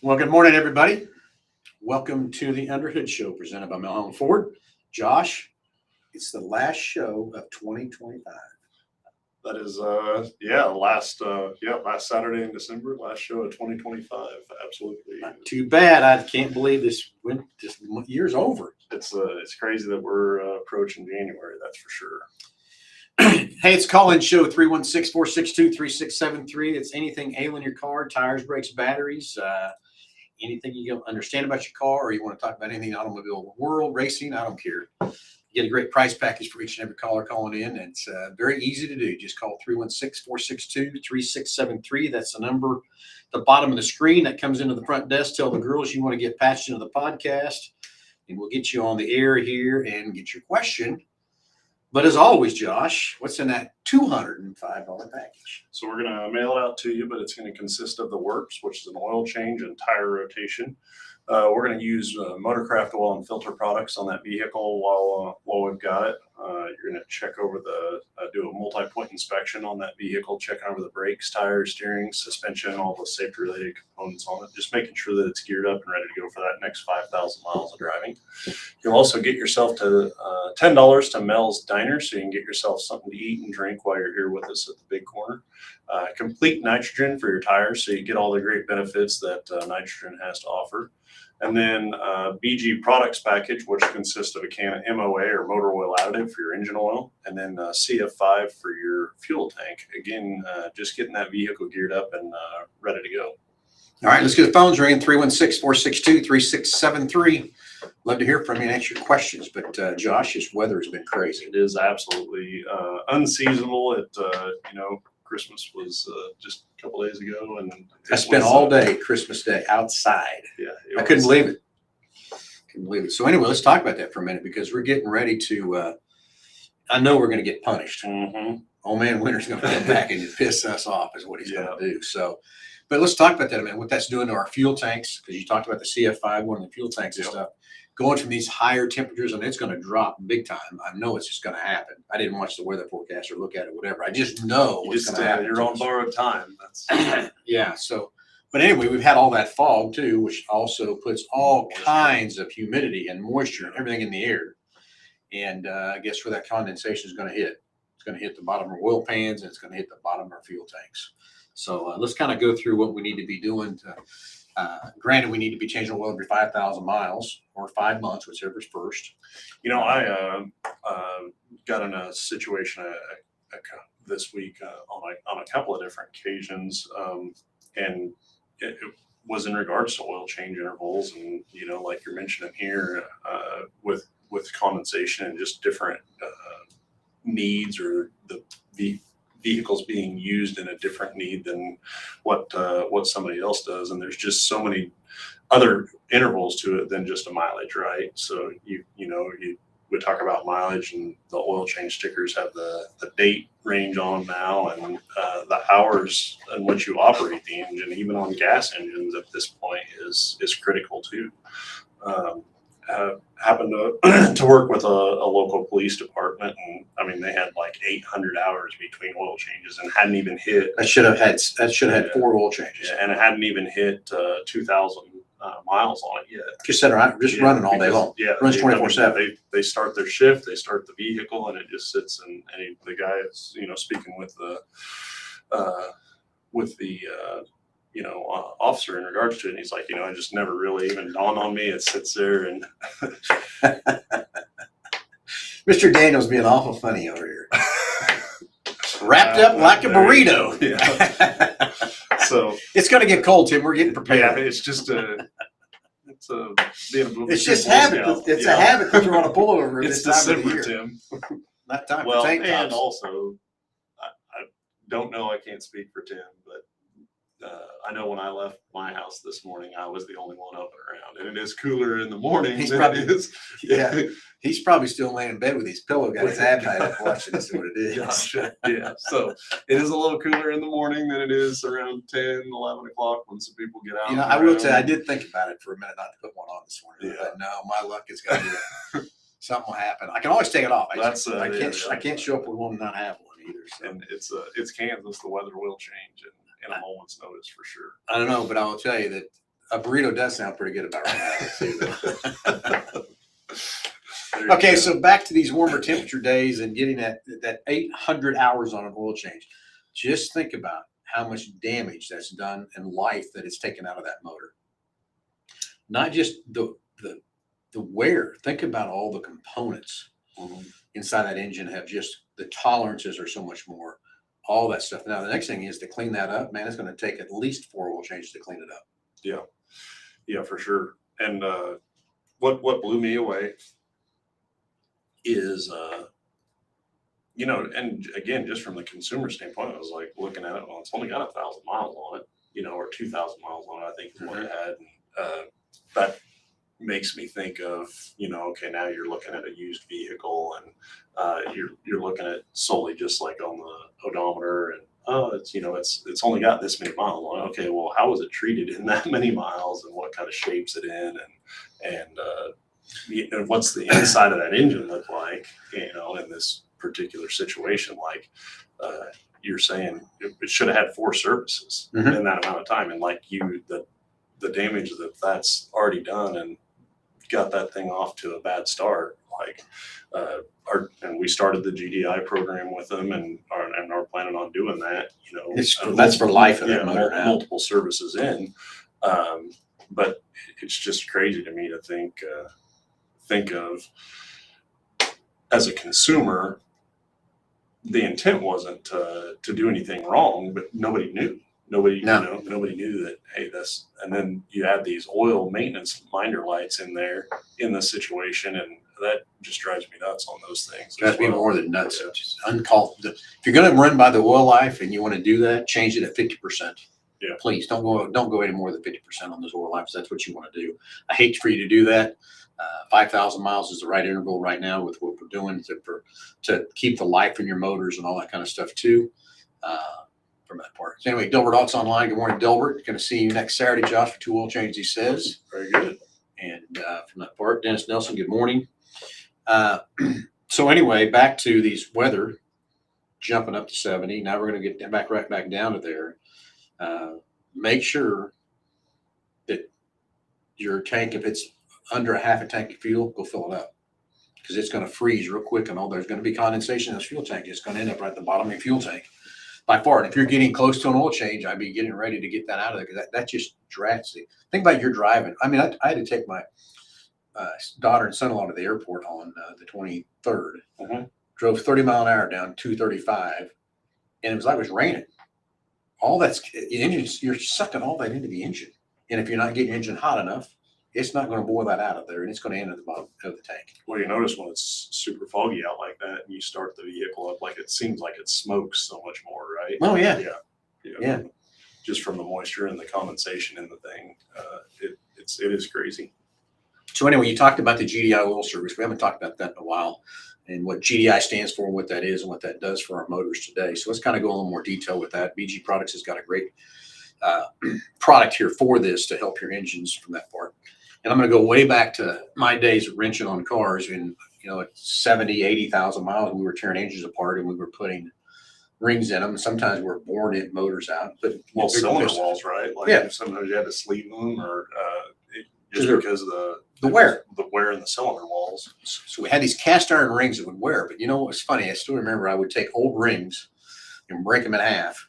Well, good morning, everybody. Welcome to the Underhood Show presented by Melhome Ford. Josh, it's the last show of 2025. That is, last Saturday in December, last show of 2025. Absolutely. Not too bad. I can't believe this year's over. It's crazy that we're approaching January. That's for sure. Hey, it's call-in show 316-462-3673. It's anything ailing your car, tires, brakes, batteries, anything you don't understand about your car, or you want to talk about anything automobile world, racing, I don't care. You get a great price package for each and every caller calling in. And it's very easy to do. Just call 316-462-3673. That's the number at the bottom of the screen that comes into the front desk. Tell the girls you want to get patched into the podcast, and we'll get you on the air here and get your question. But as always, Josh, what's in that $205 package? So we're going to mail it out to you, but it's going to consist of the works, which is an oil change and tire rotation. We're going to use Motorcraft oil and filter products on that vehicle while we've got it. You're going to check over do a multi-point inspection on that vehicle, checking over the brakes, tires, steering, suspension, all the safety-related components on it, just making sure that it's geared up and ready to go for that next 5,000 miles of driving. You'll also get yourself to $10 to Mel's Diner, so you can get yourself something to eat and drink while you're here with us at the Big Corner. Complete nitrogen for your tires, so you get all the great benefits that nitrogen has to offer. And then BG products package, which consists of a can of MOA or motor oil additive for your engine oil, and then CF5 for your fuel tank. Again, just getting that vehicle geared up and ready to go. All right, let's get the phones ringing, 316-462-3673. Love to hear from you and answer your questions. But Josh, this weather has been crazy. It is absolutely unseasonable. Christmas was just a couple days ago, and I spent all day Christmas Day outside. Yeah, I couldn't believe it. So anyway, let's talk about that for a minute, because we're getting ready to. I know we're going to get punished. Mm-hmm. Old man Winter's going to come back and piss us off, is what he's going to do. So, but let's talk about that a minute. What that's doing to our fuel tanks, because you talked about the CF5, one of the fuel tanks and stuff. Going from these higher temperatures, and it's going to drop big time. I know it's just going to happen. I didn't watch the weather forecast or look at it, whatever. I just know what's going to happen. You're on borrowed time. That's yeah. So, but anyway, we've had all that fog too, which also puts all kinds of humidity and moisture and everything in the air. And I guess where that condensation is going to hit, it's going to hit the bottom of our oil pans, and it's going to hit the bottom of our fuel tanks. So let's kind of go through what we need to be doing to. Granted, we need to be changing oil every 5,000 miles or 5 months, whichever's first. I got in a situation this week on a couple of different occasions, and it was in regards to oil change intervals, and like you're mentioning here, with condensation and just different needs, or the vehicles being used in a different need than what somebody else does, and there's just so many other intervals to it than just a mileage, right? So you would talk about mileage, and the oil change stickers have the date range on them now, and the hours in which you operate the engine, even on gas engines at this point, is critical too. Happened to work with a local police department, and I mean, they had like 800 hours between oil changes, and hadn't even hit. That should have had 4 oil changes. Yeah, and it hadn't even hit 2,000 miles on it yet. Just running all day long. Yeah, runs 24/7. They start their shift, they start the vehicle, and it just sits. And the guy is speaking with the officer in regards to it, and he's like, it just never really even dawned on me. It sits there, and Mr. Daniel's being awful funny over here. Wrapped up like a burrito. Yeah. So it's going to get cold, Tim. We're getting prepared. Yeah, it's just it's just habit. It's a habit to throw on a pullover. It's this time December, of the year. Tim. That time Well, for tank tops. and also, I don't know. I can't speak for Tim, but I know when I left my house this morning, I was the only one up and around, and it is cooler in the morning than it is. Yeah, he's probably still laying in bed with his pillow, got his ab tied up, watching to see what it is. Gosh, yeah, so it is a little cooler in the morning than it is around 10, 11 o'clock when some people get out. I will tell you, I did think about it for a minute not to put one on this morning. Yeah. But no, my luck is going to be something will happen. I can always take it off. I can't show up with one and not have one either. So. And it's Kansas. The weather will change in a moment's notice for sure. I don't know, but I will tell you that A burrito does sound pretty good about right now. There you Okay, go. so back to these warmer temperature days and getting that 800 hours on an oil change. Just think about how much damage that's done and life that it's taken out of that motor. Not just the wear. Think about all the components Mhm. inside that engine have just the tolerances are so much more. All that stuff. Now the next thing is to clean that up. Man, it's going to take at least 4 oil changes to clean it up. Yeah, for sure. And what blew me away is and again, just from the consumer standpoint, I was like looking at it. Well, it's only got 1,000 miles on it, or 2,000 miles on it. I think is what it had. And, that makes me think of, okay, now you're looking at a used vehicle, and you're looking at solely just like on the odometer, and it's only got this many miles on it. Okay, well, how was it treated in that many miles, and what kind of shapes it in, and what's the inside of that engine look like, in this particular situation, like you're saying it should have had 4 services Mhm. in that amount of time, and like the damage that's already done and got that thing off to a bad start. Like and we started the GDI program with them, and are planning on doing that. That's for life of that motor now. Multiple services in, but it's just crazy to me to think of as a consumer. The intent wasn't to do anything wrong, but nobody knew. Nobody knew that, hey, this, and then you add these oil maintenance minder lights in there in the situation, and that just drives me nuts on those things. Drives me more than nuts. Yeah. Just uncalled. If you're going to run by the oil life and you want to do that, change it at 50%. Yeah. Please don't go any more than 50% on those oil lives. That's what you want to do. I hate for you to do that. 5,000 miles is the right interval right now with what we're doing to keep the life in your motors and all that kind of stuff too. From that part. So anyway, Delbert Ox Online. Good morning, Delbert. Going to see you next Saturday, Josh, for 2 oil changes, he says. Very good. And from that part, Dennis Nelson, good morning. So anyway, back to these weather, jumping up to 70. Now we're going to get right back down to there. Make sure that your tank, if it's under a half a tank of fuel, go fill it up, because it's going to freeze real quick, and there's going to be condensation in this fuel tank. It's going to end up right at the bottom of your fuel tank by far. And if you're getting close to an oil change, I'd be getting ready to get that out of there, because that just drastically. Think about your driving. I mean, I had to take my daughter and son-in-law to the airport on the 23rd. Mhm. Drove 30 mile an hour down 235, and it was like it was raining. All that's engines, you're sucking all that into the engine, and if you're not getting your engine hot enough, it's not going to boil that out of there, and it's going to end at the bottom of the tank. Well, you notice when it's super foggy out like that, and you start the vehicle up, like it seems like it smokes so much more, right? Oh yeah. Yeah. Just from the moisture and the condensation in the thing, it is crazy. So anyway, you talked about the GDI oil service. We haven't talked about that in a while, and what GDI stands for, and what that is, and what that does for our motors today. So let's kind of go a little more detail with that. BG Products has got a great product here for this to help your engines from that part. And I'm going to go way back to my days of wrenching on cars. And at 70, 80,000 miles, we were tearing engines apart, and we were putting rings in them. Sometimes we're boring motors out, but Well, cylinder walls, right? Like Yeah. sometimes you had to sleeve them, or just They're- because of the wear. the wear in the cylinder walls. So we had these cast iron rings that would wear. But you know what's funny? I still remember I would take old rings and break them in half.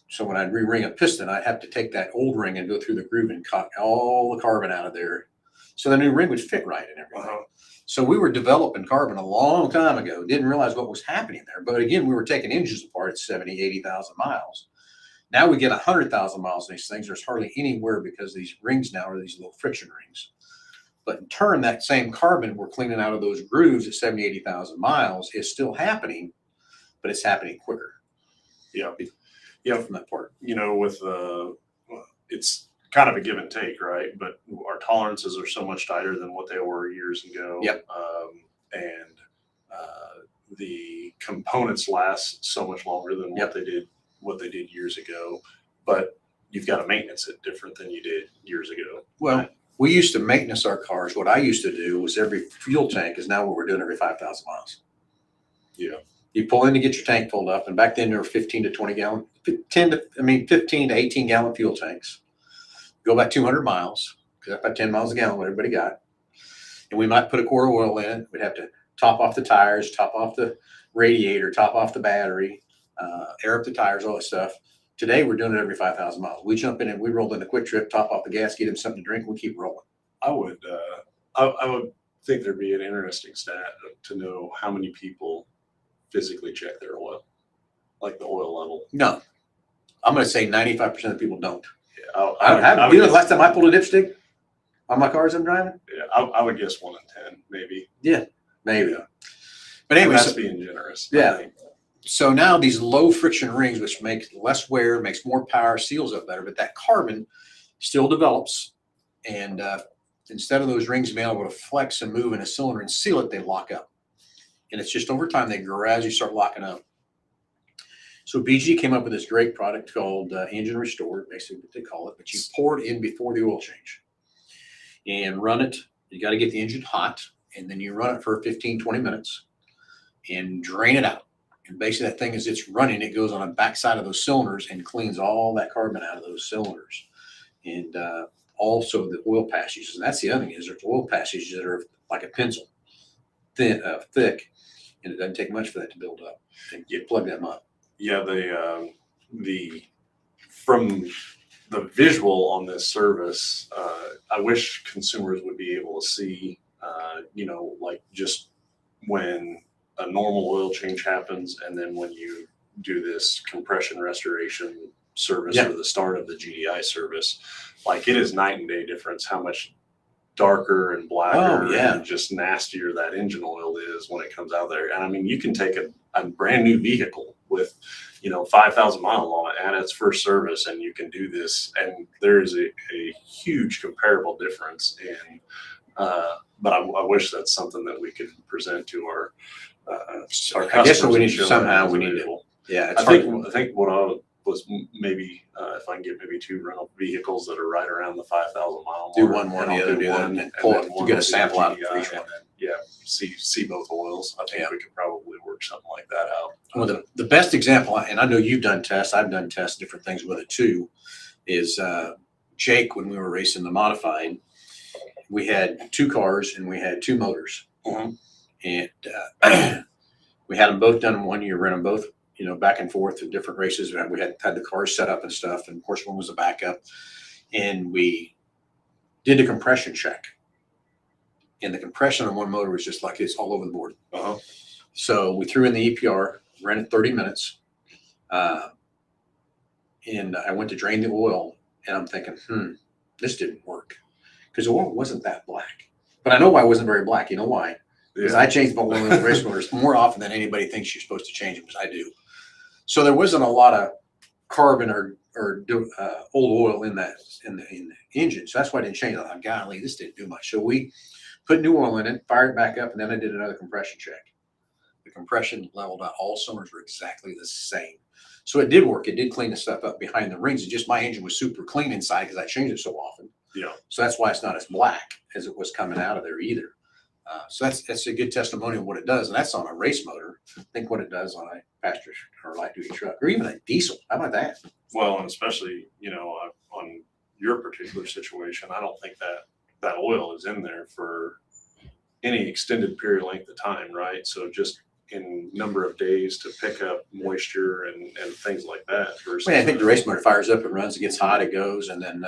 So when I'd re-ring a piston, I'd have to take that old ring and go through the groove and cut all the carbon out of there, so the new ring would fit right and everything. Uh-huh. So we were developing carbon a long time ago, didn't realize what was happening there. But again, we were taking engines apart at 70, 80,000 miles. Now we get 100,000 miles in these things. There's hardly anywhere, because these rings now are these little friction rings. But in turn, that same carbon we're cleaning out of those grooves at 70, 80,000 miles is still happening, but it's happening quicker. Yeah. From that part. With it's kind of a give and take, right? But our tolerances are so much tighter than what they were years ago. Yep. And the components last so much longer than Yep. what they did years ago. But you've got to maintenance it different than you did years ago. Well, we used to maintenance our cars. What I used to do was every fuel tank is now what we're doing every 5,000 miles. Yeah. You pull in to get your tank filled up, and back then there were 15 to 18 gallon fuel tanks. go about 200 miles, because that's about 10 miles a gallon, what everybody got. And we might put a quart of oil in it. We'd have to top off the tires, top off the radiator, top off the battery, air up the tires, all that stuff. Today, we're doing it every 5,000 miles. We jump in and we roll in a quick trip, top off the gas, get him something to drink, we keep rolling. I would think there'd be an interesting stat to know how many people physically check their oil, like the oil level. No, I'm going to say 95% of people don't. Yeah, I don't have. You know, the last time I pulled a dipstick on my cars I'm driving, I would guess 1 in 10, maybe. maybe. Yeah. But anyway, That's so, being generous. Yeah. I think. so now these low friction rings, which make less wear, makes more power, seals up better, but that carbon still develops. And instead of those rings being able to flex and move in a cylinder and seal it, they lock up. And it's just over time, they gradually start locking up. So BG came up with this great product called Engine Restore, basically what they call it, but you pour it in before the oil change and run it. You got to get the engine hot, and then you run it for 15, 20 minutes and drain it out. And basically that thing, as it's running, it goes on the backside of those cylinders and cleans all that carbon out of those cylinders. And also the oil passages. And that's the other thing, is there's oil passages that are like a pencil, thin, thick, and it doesn't take much for that to build up. And you plug them up. Yeah, the from the visual on this service, I wish consumers would be able to see, like just when a normal oil change happens, and then when you do this compression restoration service or the start of the GDI service, like it is night and day difference how much darker and blacker and just nastier that engine oil is when it comes out there. And I mean, you can take a brand new vehicle with 5,000 miles on it and its first service, and you can do this, and there is a huge comparable difference. And but I wish that's something that we could present to our I guess what we need to somehow we need to. Yeah, I think what I was maybe if I can get maybe 2 rental vehicles that are right around the 5,000 mile mark. Do one more, the other do that, and pull it to get a sample out for each one. See both oils. I think we could probably work something like that out. Well, the best example, and I know you've done tests, I've done tests, different things with it too, is Jake, when we were racing the modified, we had 2 cars and we had 2 motors. Mhm. And we had them both done in 1 year, ran them both, back and forth to different races. We had the cars set up and stuff, and of course one was a backup. And we did a compression check. And the compression on one motor was just like it's all over the board. Uh-huh. So we threw in the EPR, ran it 30 minutes. And I went to drain the oil, and I'm thinking, this didn't work. Because the oil wasn't that black. But I know why it wasn't very black. You know why? Because I change the oil in the race motors more often than anybody thinks you're supposed to change them, because I do. So there wasn't a lot of carbon or old oil in the engine. So that's why I didn't change it. I thought, golly, this didn't do much. So we put new oil in it, fired it back up, and then I did another compression check. The compression leveled out. All cylinders were exactly the same. So it did work. It did clean the stuff up behind the rings. It's just my engine was super clean inside because I changed it so often. Yeah. So that's why it's not as black as it was coming out of there either. So that's a good testimony of what it does. And that's on a race motor. Think what it does on a passenger or light duty truck, or even a diesel. How about that? Well, and especially, on your particular situation, I don't think that oil is in there for any extended period length of time, right? So just in number of days to pick up moisture and things like that. Versus, I think the race motor fires up, it runs, it gets hot, it goes, and then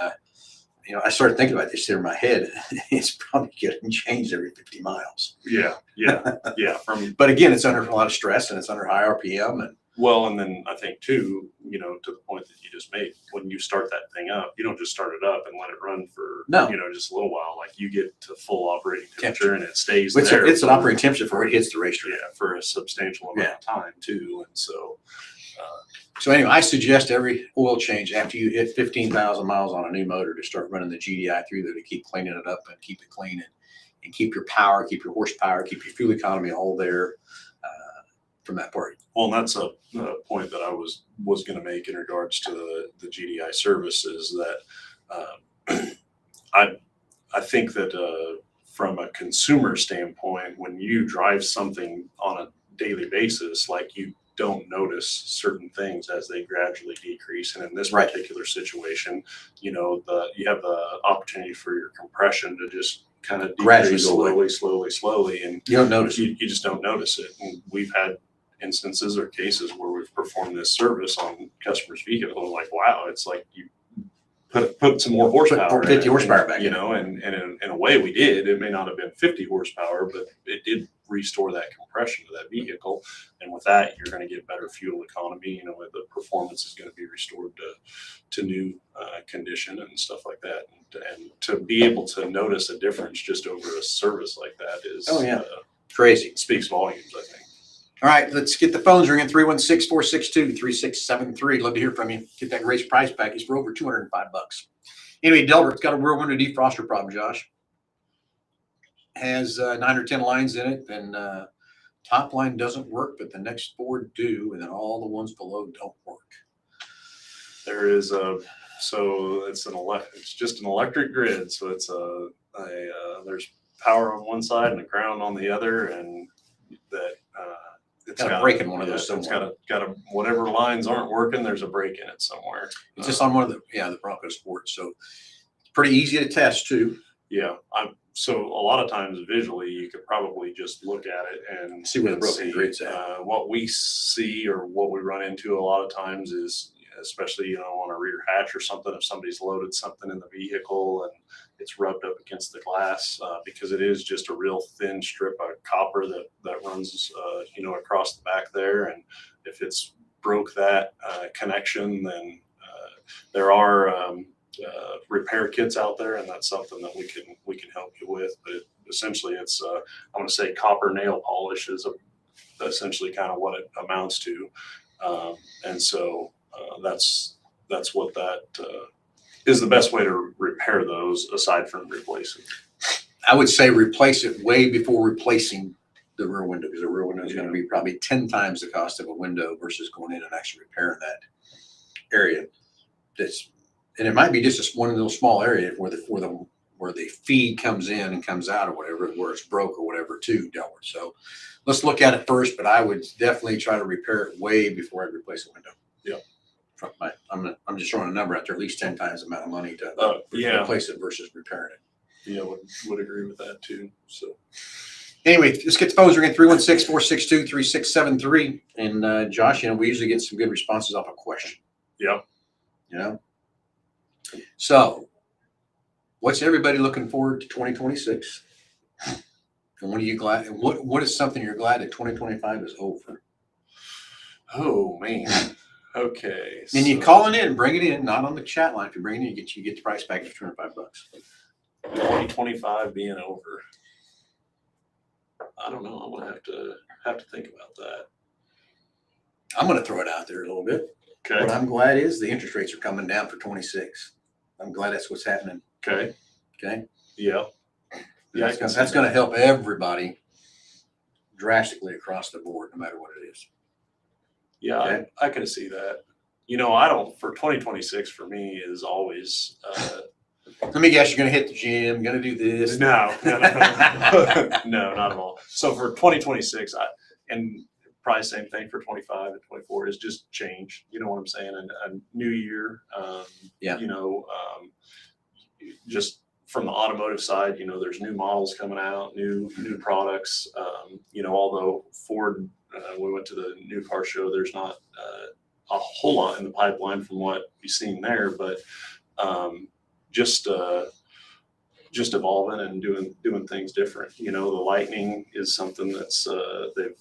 I started thinking about this here in my head. It's probably getting changed every 50 miles. Yeah. But again, it's under a lot of stress and it's under high RPM. And then I think too, to the point that you just made, when you start that thing up, you don't just start it up and let it run for, just a little while. Like you get to full operating temperature and it stays there. It's an operating temperature before it hits the racetrack. Yeah, for a substantial amount of time too. And so, so anyway, I suggest every oil change after you hit 15,000 miles on a new motor to start running the GDI through there to keep cleaning it up and keep it clean and keep your power, keep your horsepower, keep your fuel economy all there from that part. Well, and that's a point that I was going to make in regards to the GDI services that I think that from a consumer standpoint, when you drive something on a daily basis, like don't notice certain things as they gradually decrease. And in this Right. particular situation, you have the opportunity for your compression to just kind of Gradually decrease go away. slowly, and You don't notice it. you just don't notice it. And we've had instances or cases where we've performed this service on customers' vehicle, and like, wow, it's like you put some more horsepower. Put 50 in it, horsepower back in. and in a way we did. It may not have been 50 horsepower, but it did restore that compression to that vehicle. And with that, you're going to get better fuel economy. The performance is going to be restored to new condition and stuff like that. And to be able to notice a difference just over a service like that is Crazy. Speaks volumes, I think. All right, let's get the phones ringing. 316-462-3673. Love to hear from you. Get that great price package for over $205. Anyway, Delbert's got a rear window defroster problem, Josh. Has 9 or 10 lines in it, and top line doesn't work, but the next 4 do, and then all the ones below don't work. There is it's just an electric grid. So it's there's power on one side and a ground on the other, and that it's Got a break in one of those It's somewhere. got a whatever lines aren't working, there's a break in it somewhere. It's just on one of the Bronco Sports, so it's pretty easy to test too. Yeah, so a lot of times visually you could probably just look at it and See where the broken grid's at. What we see or what we run into a lot of times is, especially on a rear hatch or something, if somebody's loaded something in the vehicle and it's rubbed up against the glass, because it is just a real thin strip of copper that runs across the back there, and if it's broke that connection, then there are repair kits out there, and that's something that we can help you with. But essentially it's I want to say copper nail polish is essentially kind of what it amounts to, and so that's what that is the best way to repair those, aside from replacing. I would say replace it way before replacing the rear window, because the rear window is going to be probably 10 times the cost of a window versus going in and actually repairing that area. And it might be just one of those small areas where the feed comes in and comes out or whatever, where it's broke or whatever too, Delbert. So let's look at it first, but I would definitely try to repair it way before I replace a window. Yeah. I'm just throwing a number out there, at least 10 times the amount of money to replace it versus repairing it. Yeah, would agree with that too. So anyway, let's get the phones ringing. 316-462-3673. And Josh, we usually get some good responses off a question. Yeah. So what's everybody looking forward to 2026? And what are you glad? And what is something you're glad that 2025 is over? Oh man. Okay. And you call it in, bring it in, not on the chat line. If you bring it in, you get the price package for $205. 2025 being over. I don't know. I'm gonna have to think about that. I'm going to throw it out there a little bit. Okay. What I'm glad is the interest rates are coming down for 26. I'm glad that's what's happening. Okay. Okay. Yeah. Yeah. That's going to help everybody drastically across the board, no matter what it is. Yeah, Okay. I can see that. I don't, for 2026 for me is always, Let me guess, you're going to hit the gym, going to do this. no, no, not at all. So for 2026, and probably same thing for 25 and 24 is just change. You know what I'm saying? And a new year, Yeah. Just from the automotive side, there's new models coming out, new products. Although Ford, we went to the new car show, there's not a whole lot in the pipeline from what we've seen there, but just evolving and doing things different. The Lightning is something that's they've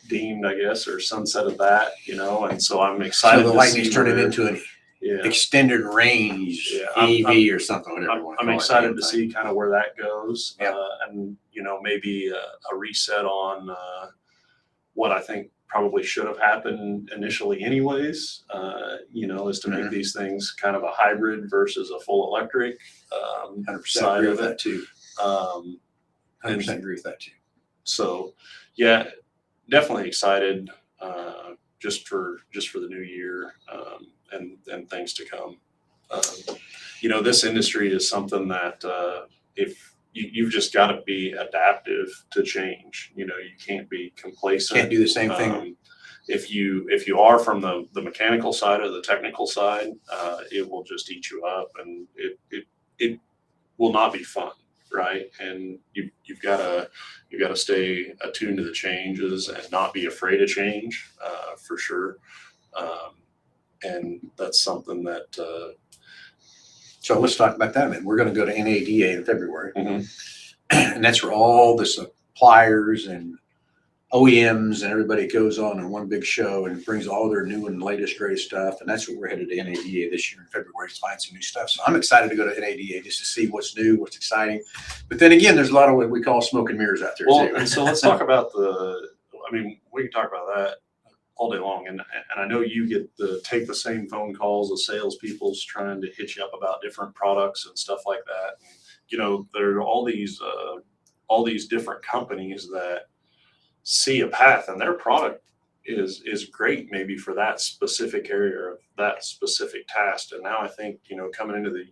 deemed, I guess, or sunsetted that, and so I'm excited. So the Lightning's turning into an yeah. extended range EV or something, whatever you want to I'm call it. excited to see kind of where that goes. Yeah. And, maybe a reset on what I think probably should have happened initially anyways, is to make these things kind of a hybrid versus a full electric 100% side agree of with it. that too. 100% agree with that too. So, yeah, definitely excited just for the new year and things to come. This industry is something that if you've just got to be adaptive to change. You can't be complacent. Can't do the same thing if you are from the mechanical side or the technical side, it will just eat you up, and it will not be fun, right? And you've got to stay attuned to the changes and not be afraid of change, for sure. And that's something that So let's talk about that a minute. We're going to go to NADA in February, Mhm. and that's where all the suppliers and OEMs and everybody goes on in one big show and brings all their new and latest greatest stuff. And that's what we're headed to NADA this year in February to find some new stuff. So I'm excited to go to NADA just to see what's new, what's exciting. But then again, there's a lot of what we call smoke and mirrors out there Well, too. and so let's talk about I mean, we can talk about that all day long. And I know you take the same phone calls of salespeople's trying to hit you up about different products and stuff like that. And, you know, there are all these different companies that see a path, and their product is great maybe for that specific area or that specific task. And now I think, you know, coming into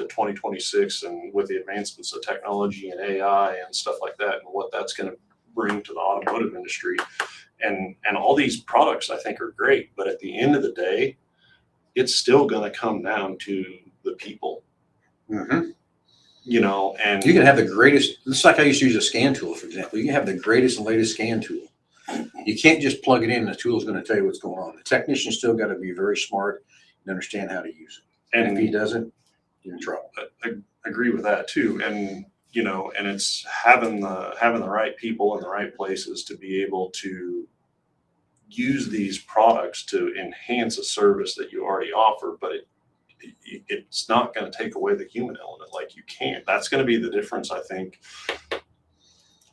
2026 and with the advancements of technology and AI and stuff like that, and what that's going to bring to the automotive industry, and all these products I think are great, but at the end of the day, it's still going to come down to the people, Mm-hmm. you know. And You can have the greatest, it's like I used to use a scan tool, for example. You can have the greatest and latest scan tool. You can't just plug it in and the tool is going to tell you what's going on. The technician still got to be very smart and understand how to use it. And if he doesn't, you're in trouble. I agree with that too. And, you know, and it's having the right people in the right places to be able to use these products to enhance a service that you already offer, but it's not going to take away the human element. Like, you can't. That's going to be the difference, I think,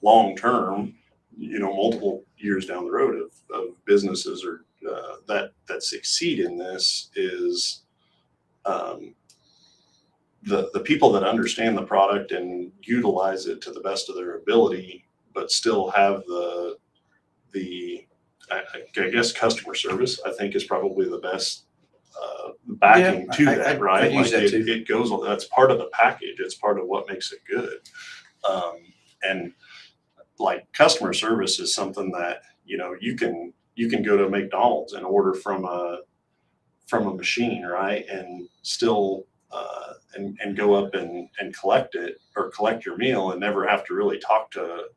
long term, you know, multiple years down the road of businesses or that succeed in this is the people that understand the product and utilize it to the best of their ability, but still have I guess customer service, I think, is probably the best backing to that, right? I'd use that too. It goes, that's part of the package. It's part of what makes it good. And like, customer service is something that, you know, you can go to McDonald's and order from a machine, right? And still and go up and collect it, or collect your meal, and never have to really talk to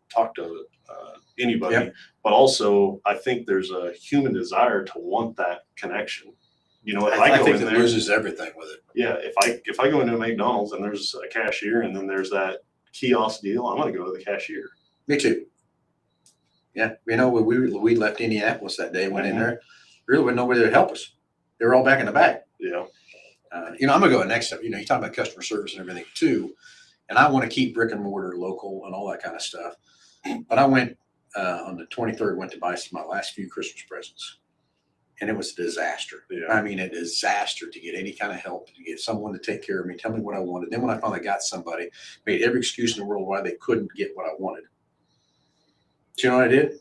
anybody. Yep. But also, I think there's a human desire to want that connection. You know, if I I go think in it there, loses everything with it. yeah, if I go into a McDonald's and there's a cashier and then there's that kiosk deal, I'm going to go to the cashier. Me too. Yeah. You know, when we left Indianapolis that day, went in there, really wasn't nobody there to help us. They were all back in the back. Yeah. You know, I'm going to go next up. You know, you talk about customer service and everything too. And I want to keep brick and mortar local and all that kind of stuff. But I went on the 23rd, went to buy my last few Christmas presents. And it was a disaster. Yeah. I mean, a disaster to get any kind of help, to get someone to take care of me, tell me what I wanted. Then when I finally got somebody, made every excuse in the world why they couldn't get what I wanted. Do you know what I did?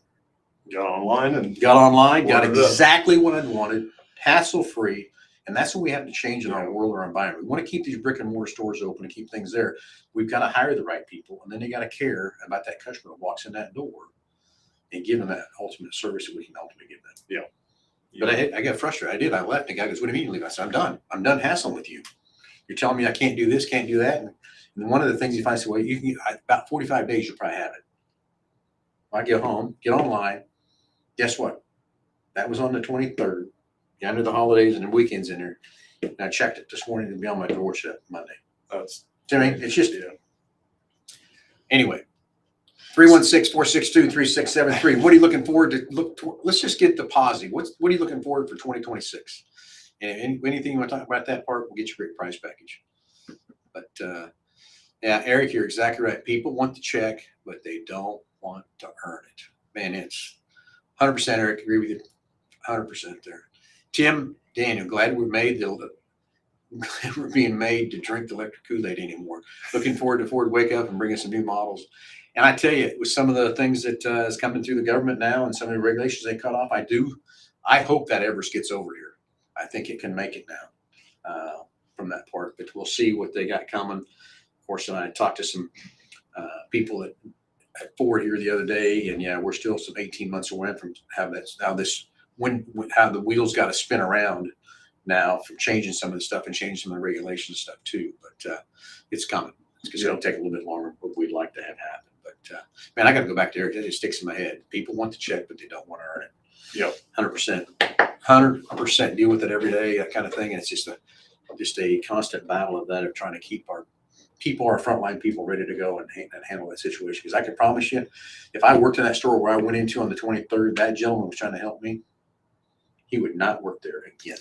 Got online and Got online, got Ordered it up. exactly what I wanted, hassle-free. And that's what we have to change in our world, our environment. We want to keep these brick and mortar stores open and keep things there. We've got to hire the right people, and then they got to care about that customer that walks in that door and give them that ultimate service that we can ultimately give them. Yeah. But I got frustrated. I left. The guy goes, "What do you mean you leave?" I said, "I'm done. I'm done hassling with you. You're telling me I can't do this, can't do that." And one of the things you find, well, you can, about 45 days, you'll probably have it. I get home, get online. Guess what? That was on the 23rd. Under the holidays and the weekends in there. And I checked it this morning to be on my doorstep Monday. That's, I mean, it's just, yeah. anyway. 316-462-3673. What are you looking forward to? Let's just get the positive. What are you looking forward for 2026? And anything you want to talk about that part, we'll get you a great prize package. But yeah, Eric, you're exactly right. People want the check, but they don't want to earn it. Man, it's 100%, Eric. Agree with you 100% there. Tim, Daniel, glad we're being made to drink the electric Kool-Aid anymore. Looking forward to Ford wake up and bring us some new models. And I tell you, with some of the things that is coming through the government now and some of the regulations they cut off, I hope that Everest gets over here. I think it can make it now from that part, but we'll see what they got coming. Of course, I talked to some people that at Ford here the other day, and yeah, we're still some 18 months away from how the wheels got to spin around now from changing some of the stuff and changing some of the regulations stuff too. But it's coming. It's going to take a little bit longer than what we'd like to have happen. But man, I got to go back there. It just sticks in my head. People want the check, but they don't want to earn it. Yep. 100% deal with it every day, that kind of thing. And it's just a constant battle of that, of trying to keep our frontline people ready to go and handle that situation. Because I can promise you, if I worked in that store where I went into on the 23rd, that gentleman was trying to help me, he would not work there again.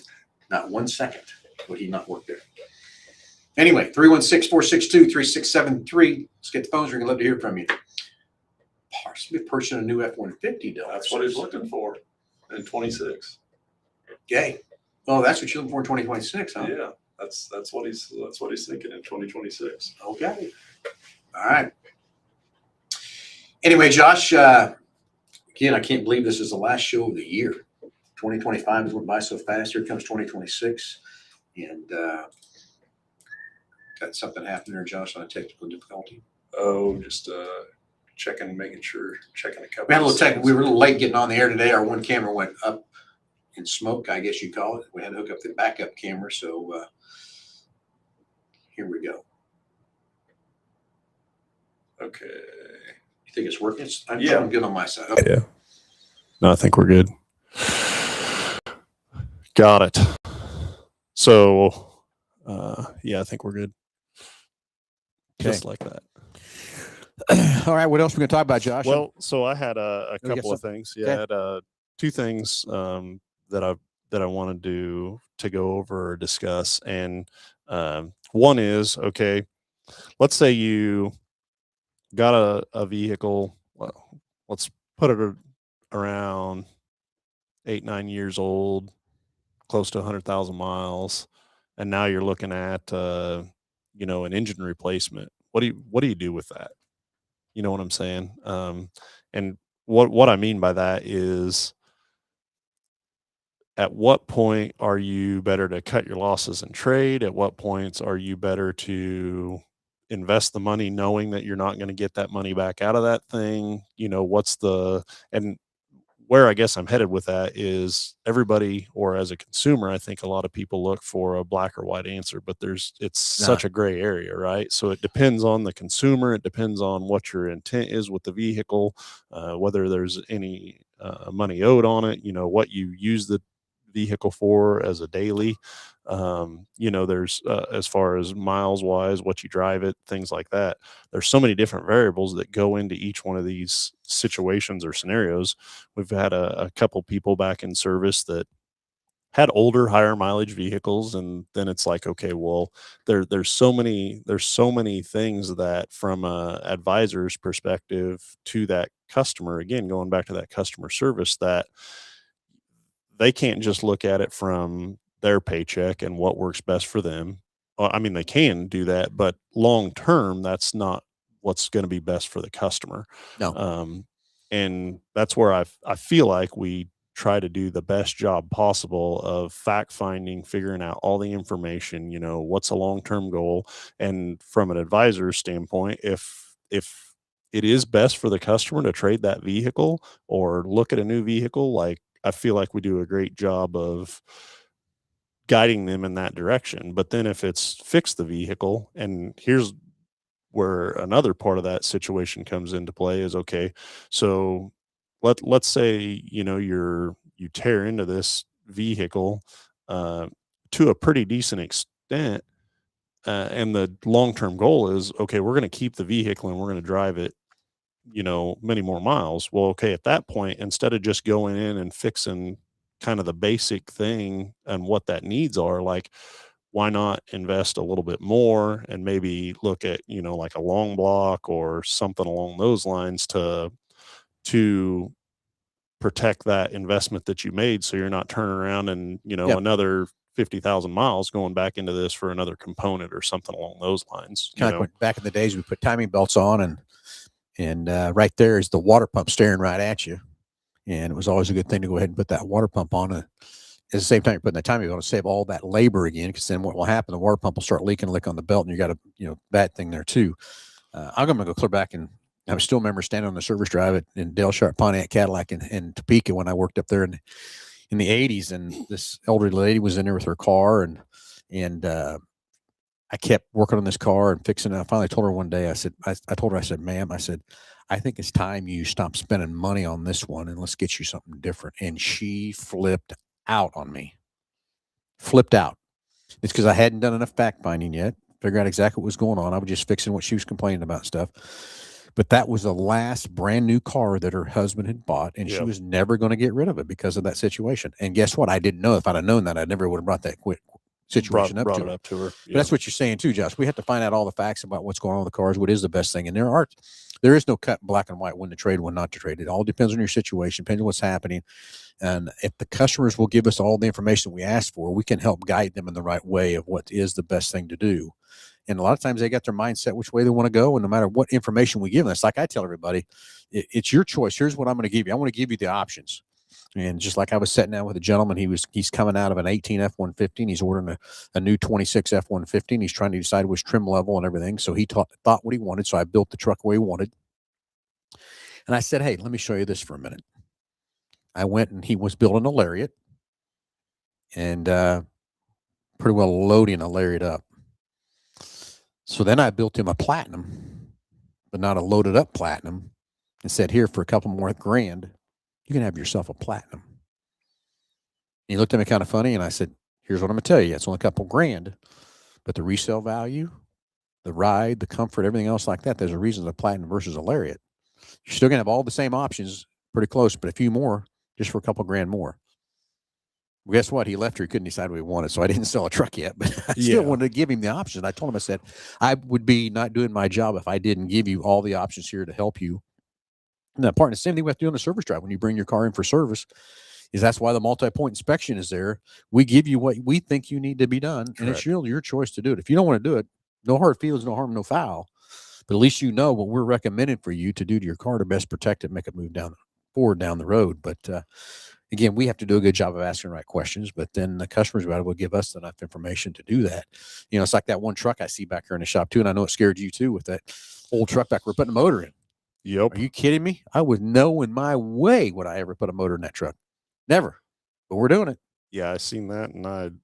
Not 1 second would he not work there. Anyway, 316-462-3673. Let's get the phones ringing. I'd love to hear from you. Possibly purchasing a new F-150, though. That's what he's looking for in 26. Okay. Oh, that's what you're looking for in 2026, huh? Yeah, that's what he's thinking in 2026. Okay. All right. Anyway, Josh, again, I can't believe this is the last show of the year. 2025 has went by so fast. Here comes 2026. And got something happening there, Josh, on a technical difficulty. Oh, just checking a couple. We had a little tech. We were a little late getting on the air today. Our one camera went up in smoke, I guess you call it. We had to hook up the backup camera. So here we go. Okay. You think it's working? I'm good on my side. Okay. Yeah. No, I think we're good. Got it. So, yeah, I think we're good. Okay. Just like that. All right. What else are we going to talk about, Josh? Well, so I had a you got couple of things. Yeah, Okay. I had two things that I wanted to go over or discuss, and one is, okay, let's say you got a vehicle. Well, let's put it around 8-9 years old, close to 100,000 miles, and now you're looking at an engine replacement. What do you do with that? You know what I'm saying? And what I mean by that is, at what point are you better to cut your losses and trade? At what points are you better to invest the money knowing that you're not going to get that money back out of that thing? And where I guess I'm headed with that is, everybody, or as a consumer, I think a lot of people look for a black or white answer, but it's such a gray area, right? So it depends on the consumer. It depends on what your intent is with the vehicle, whether there's any money owed on it, what you use the vehicle for as a daily, there's as far as miles wise, what you drive it, things like that. There's so many different variables that go into each one of these situations or scenarios. We've had a couple people back in service that had older, higher mileage vehicles, and then it's like, okay, well, there's so many things that, from a advisor's perspective to that customer, again, going back to that customer service, that they can't just look at it from their paycheck and what works best for them. I mean, they can do that, but long term, that's not what's going to be best for the customer. No. And that's where I feel like we try to do the best job possible of fact finding, figuring out all the information, what's a long-term goal. And from an advisor's standpoint, if it is best for the customer to trade that vehicle or look at a new vehicle, like, I feel like we do a great job of guiding them in that direction. But then if it's fix the vehicle, and here's where another part of that situation comes into play, is, okay, so let's say, you tear into this vehicle to a pretty decent extent, and the long-term goal is, okay, we're going to keep the vehicle and we're going to drive it many more miles. Well, okay, at that point, instead of just going in and fixing kind of the basic thing and what that needs are, like, why not invest a little bit more and maybe look at, like a long block or something along those lines to protect that investment that you made, so you're not turning around and, Yep. another 50,000 miles going back into this for another component or something along those lines. Kind of like back in the days, we put timing belts on, and right there is the water pump staring right at you. And it was always a good thing to go ahead and put that water pump on. At the same time you're putting the timing belt to save all that labor again, because then what will happen, the water pump will start leaking, lick on the belt, and you got a bad thing there too. I'm going to go clear back and I still remember standing on the service drive in Dale Sharp Pontiac Cadillac in Topeka when I worked up there in the 80s, and this elderly lady was in there with her car, and I kept working on this car and fixing it. I finally told her one day, I told her, I said, ma'am, I said, I think it's time you stop spending money on this one and let's get you something different. And she flipped out on me. Flipped out. It's because I hadn't done enough fact finding yet, figure out exactly what was going on. I was just fixing what she was complaining about and stuff. But that was the last brand new car that her husband had bought, and she Yep. was never going to get rid of it because of that situation. And guess what? I didn't know. If I'd have known that, I never would have brought that situation up brought to it her. up to her. But that's what you're saying too, Josh. We have to find out all the facts about what's going on with the cars, what is the best thing. And there is no cut black and white when to trade, when not to trade. It all depends on your situation, depends on what's happening. And if the customers will give us all the information we ask for, we can help guide them in the right way of what is the best thing to do. And a lot of times they got their mindset which way they want to go. And no matter what information we give them, it's like I tell everybody, it's your choice. Here's what I'm going to give you. I want to give you the options. And just like I was sitting down with a gentleman, he's coming out of an 18 F-150. He's ordering a new 26 F-150. He's trying to decide which trim level and everything. So he thought what he wanted. So I built the truck the way he wanted. And I said, hey, let me show you this for a minute. I went and he was building a Lariat and pretty well loading a Lariat up. So then I built him a Platinum, but not a loaded up Platinum, and said, here, for a couple more grand, you can have yourself a Platinum. And he looked at me kind of funny, and I said, here's what I'm going to tell you. It's only a couple grand, but the resale value, the ride, the comfort, everything else like that, there's a reason the Platinum versus a Lariat. You're still going to have all the same options, pretty close, but a few more, just for a couple grand more. Well, guess what? He left here. He couldn't decide what he wanted, so I didn't sell a truck yet, but I still wanted to give him the option. I told him, I said, I would be not doing my job if I didn't give you all the options here to help you. And that part, the same thing we have to do on the service drive when you bring your car in for service, is that's why the multi-point inspection is there. We give you what we think you need to be done, and it's your choice to do it. If you don't want to do it, no hard feelings, no harm, no foul. But at least you know what we're recommending for you to do to your car to best protect it, make it move forward down the road. But again, we have to do a good job of asking the right questions, but then the customers will give us enough information to do that. You know, it's like that one truck I see back here in the shop too, and I know it scared you too with that old truck back we're putting a motor in. Yep. Are you kidding me? I would know in my way would I ever put a motor in that truck. Never. But we're doing it. Yeah, I seen that, and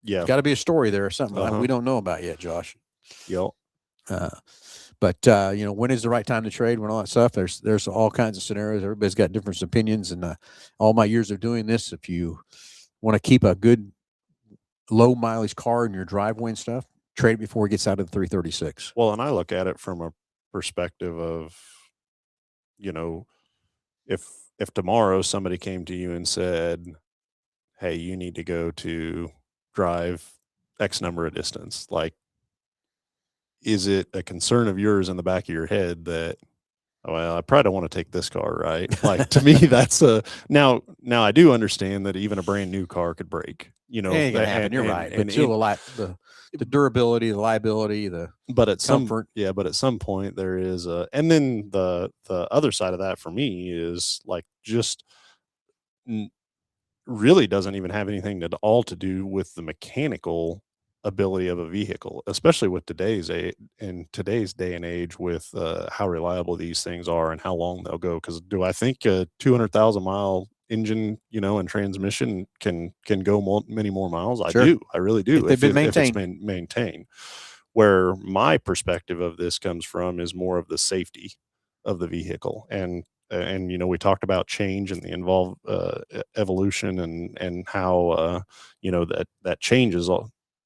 There's got to be a story there or something that we don't know about yet, Josh. Yep. But you know, when is the right time to trade? When all that stuff, there's all kinds of scenarios. Everybody's got different opinions, and all my years of doing this, if you want to keep a good low mileage car in your driveway and stuff, trade it before it gets out of the 336. Well, and I look at it from a perspective of, you know, if tomorrow somebody came to you and said, hey, you need to go to drive X number of distance, like, is it a concern of yours in the back of your head that, well, I probably don't want to take this car, right? Like, to me, that's now I do understand that even a brand new car could break, you know. You're right. But still the durability, the liability, but at comfort. But at some point there is and then the other side of that for me is like just really doesn't even have anything at all to do with the mechanical ability of a vehicle, especially with today's day and age with how reliable these things are and how long they'll go. Because do I think a 200,000 mile engine, you know, and transmission can go many more miles? Sure. I do. I really do. If they've been maintained. If it's maintained. Where my perspective of this comes from is more of the safety of the vehicle. And you know, we talked about change and the involved evolution and how you know, that change is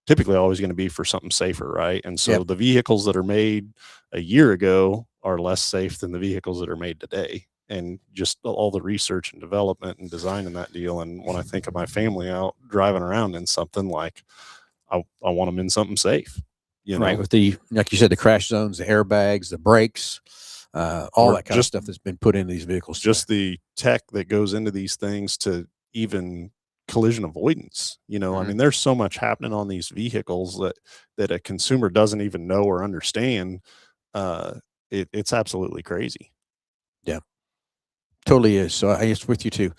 typically always going to be for something safer, right? And so the vehicles that are made a year ago are less safe than the vehicles that are made today. And just all the research and development and design in that deal. And when I think of my family out driving around in something, like I want them in something safe, you know? Right. With like you said, the crash zones, the airbags, the brakes, all that kind of stuff that's been put into these vehicles. Just the tech that goes into these things to even collision avoidance, you know. I mean, there's so much happening on these vehicles that a consumer doesn't even know or understand. It's absolutely crazy. Yeah, totally is. So I guess with you too.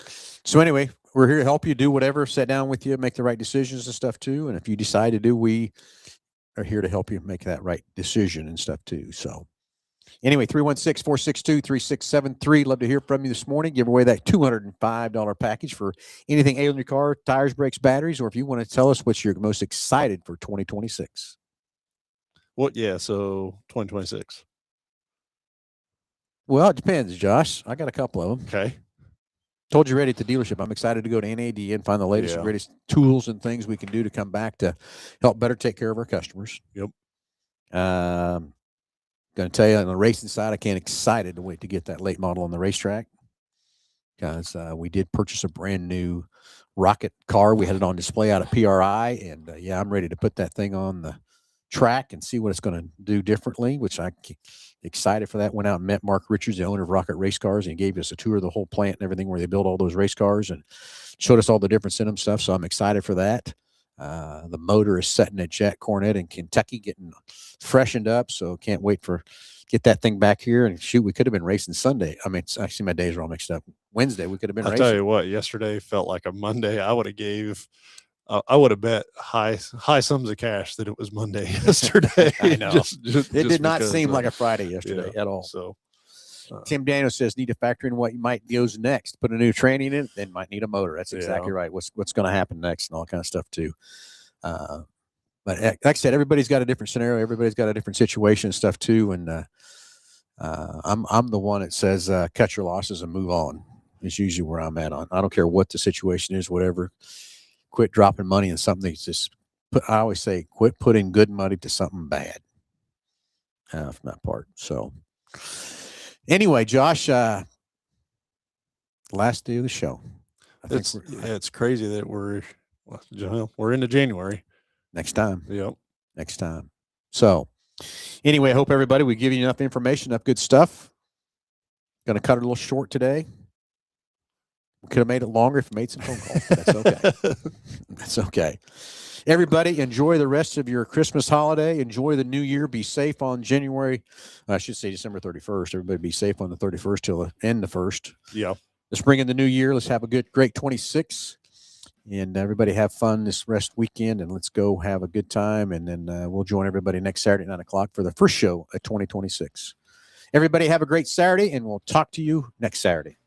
So anyway, we're here to help you do whatever, sit down with you, make the right decisions and stuff too. And if you decide to do, we are here to help you make that right decision and stuff too. So Anyway, 316-462-3673. Love to hear from you this morning. Give away that $205 package for anything ailing your car, tires, brakes, batteries, or if you want to tell us what you're most excited for 2026. What? Yeah. So 2026. Well, it depends, Josh. I got a couple of them. Okay. Told you already at the dealership. I'm excited to go to NAD and find the latest and Yeah. greatest tools and things we can do to come back to help better take care of our customers. Yep. Going to tell you on the racing side, I can't excited to wait to get that late model on the racetrack because we did purchase a brand new rocket car. We had it on display out at PRI, and yeah, I'm ready to put that thing on the track and see what it's going to do differently, which I'm excited for that. Went out and met Mark Richards, the owner of Rocket Race Cars, and he gave us a tour of the whole plant and everything where they build all those race cars and showed us all the difference in them stuff. So I'm excited for that. The motor is setting at Jack Cornett in Kentucky, getting freshened up. So can't wait for get that thing back here. And shoot, we could have been racing Sunday. I mean, actually, my days are all mixed up. Wednesday, we could have been I'll racing. tell you what, yesterday felt like a Monday. I would have bet high sums of cash that it was Monday yesterday. I know. Just It did not because, seem like a Friday yesterday yeah, at all. So Tim Daniels says need to factor in what might goes next. Put a new tranny in it, then might need a motor. That's exactly right. What's going to happen next and all kind of stuff too. But like I said, everybody's got a different scenario. Everybody's got a different situation and stuff too. And I'm the one that says cut your losses and move on. Is usually where I'm at on. I don't care what the situation is, whatever. Quit dropping money in something that's just I always say quit putting good money to something bad. From that part. So anyway, Josh, last day of the show. it's crazy that we're into January. Next time. Yep. Next time. So anyway, I hope everybody, we give you enough information, enough good stuff. Going to cut it a little short today. We could have made it longer if we made some phone calls. But that's okay. That's okay. Everybody, enjoy the rest of your Christmas holiday. Enjoy the new year. Be safe on December 31st. Everybody be safe on the 31st till the end of the 1st. Yeah. The spring and the new year. Let's have a great 26. And everybody have fun this rest weekend. And let's go have a good time. And then we'll join everybody next Saturday at 9 o'clock for the first show of 2026. Everybody have a great Saturday, and we'll talk to you next Saturday.